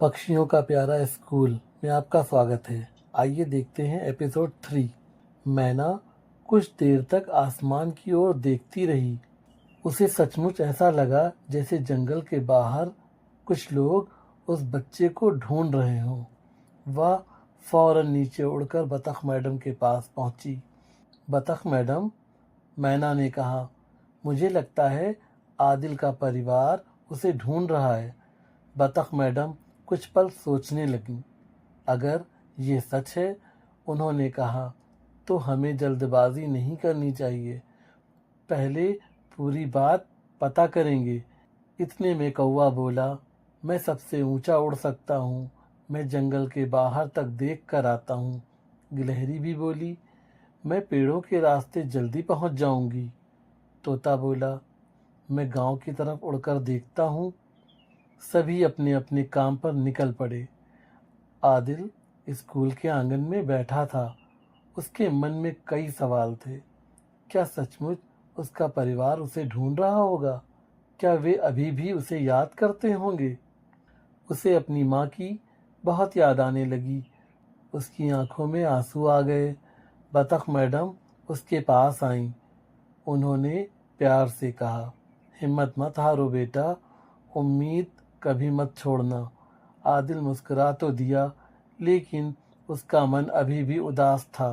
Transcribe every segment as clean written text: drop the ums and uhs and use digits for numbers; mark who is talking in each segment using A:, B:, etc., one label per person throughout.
A: पक्षियों का प्यारा स्कूल में आपका स्वागत है। आइए देखते हैं एपिसोड 3। मैना कुछ देर तक आसमान की ओर देखती रही। उसे सचमुच ऐसा लगा जैसे जंगल के बाहर कुछ लोग उस बच्चे को ढूंढ रहे हों। वह फौरन नीचे उड़कर बतख मैडम के पास पहुंची। बतख मैडम, मैना ने कहा, मुझे लगता है आदिल का परिवार उसे ढूंढ रहा है। बतख मैडम कुछ पल सोचने लगीं। अगर ये सच है, उन्होंने कहा, तो हमें जल्दबाजी नहीं करनी चाहिए। पहले पूरी बात पता करेंगे। इतने में कौवा बोला, मैं सबसे ऊंचा उड़ सकता हूँ। मैं जंगल के बाहर तक देख कर आता हूँ। गिलहरी भी बोली, मैं पेड़ों के रास्ते जल्दी पहुँच जाऊंगी। तोता बोला, मैं गांव की तरफ उड़कर देखता हूँ। सभी अपने अपने काम पर निकल पड़े। आदिल स्कूल के आंगन में बैठा था। उसके मन में कई सवाल थे। क्या सचमुच उसका परिवार उसे ढूंढ रहा होगा? क्या वे अभी भी उसे याद करते होंगे? उसे अपनी माँ की बहुत याद आने लगी। उसकी आंखों में आंसू आ गए। बतख मैडम उसके पास आईं। उन्होंने प्यार से कहा, हिम्मत मत हारो बेटा, उम्मीद कभी मत छोड़ना। आदिल मुस्कुरा तो दिया, लेकिन उसका मन अभी भी उदास था।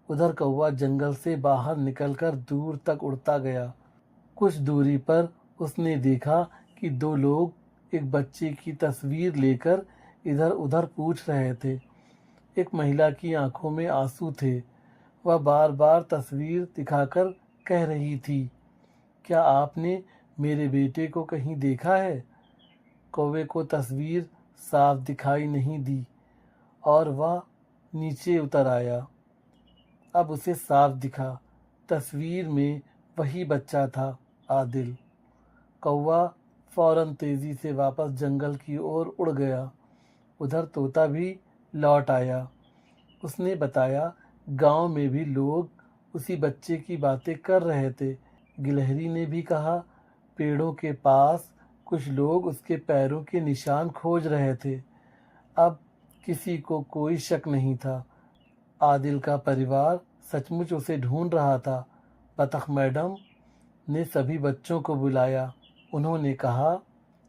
A: उधर कौवा जंगल से बाहर निकलकर दूर तक उड़ता गया। कुछ दूरी पर उसने देखा कि दो लोग एक बच्चे की तस्वीर लेकर इधर उधर पूछ रहे थे। एक महिला की आंखों में आंसू थे। वह बार बार तस्वीर दिखाकर कह रही थी, क्या आपने मेरे बेटे को कहीं देखा है? कौवे को तस्वीर साफ दिखाई नहीं दी और वह नीचे उतर आया। अब उसे साफ दिखा। तस्वीर में वही बच्चा था, आदिल। कौवा फौरन तेजी से वापस जंगल की ओर उड़ गया। उधर तोता भी लौट आया। उसने बताया, गांव में भी लोग उसी बच्चे की बातें कर रहे थे। गिलहरी ने भी कहा, पेड़ों के पास कुछ लोग उसके पैरों के निशान खोज रहे थे। अब किसी को कोई शक नहीं था। आदिल का परिवार सचमुच उसे ढूंढ रहा था। बतख मैडम ने सभी बच्चों को बुलाया। उन्होंने कहा,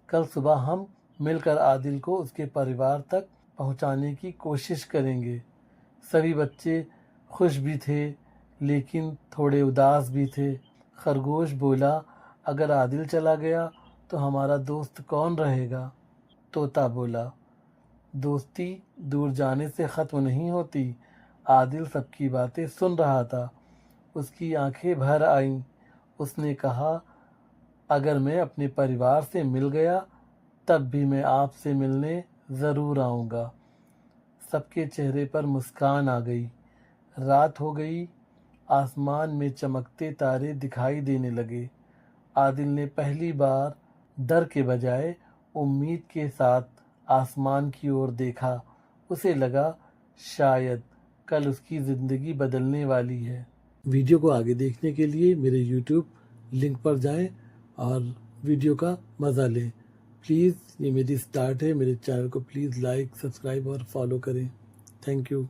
A: कल सुबह हम मिलकर आदिल को उसके परिवार तक पहुंचाने की कोशिश करेंगे। सभी बच्चे खुश भी थे, लेकिन थोड़े उदास भी थे। खरगोश बोला, अगर आदिल चला गया तो हमारा दोस्त कौन रहेगा? तोता बोला, दोस्ती दूर जाने से ख़त्म नहीं होती। आदिल सबकी बातें सुन रहा था। उसकी आंखें भर आईं। उसने कहा, अगर मैं अपने परिवार से मिल गया तब भी मैं आपसे मिलने ज़रूर आऊँगा। सबके चेहरे पर मुस्कान आ गई। रात हो गई। आसमान में चमकते तारे दिखाई देने लगे। आदिल ने पहली बार डर के बजाय उम्मीद के साथ आसमान की ओर देखा। उसे लगा शायद कल उसकी ज़िंदगी बदलने वाली है। वीडियो को आगे देखने के लिए मेरे YouTube लिंक पर जाएं और वीडियो का मज़ा लें। प्लीज़, ये मेरी स्टार्ट है। मेरे चैनल को प्लीज़ लाइक, सब्सक्राइब और फॉलो करें। Thank you.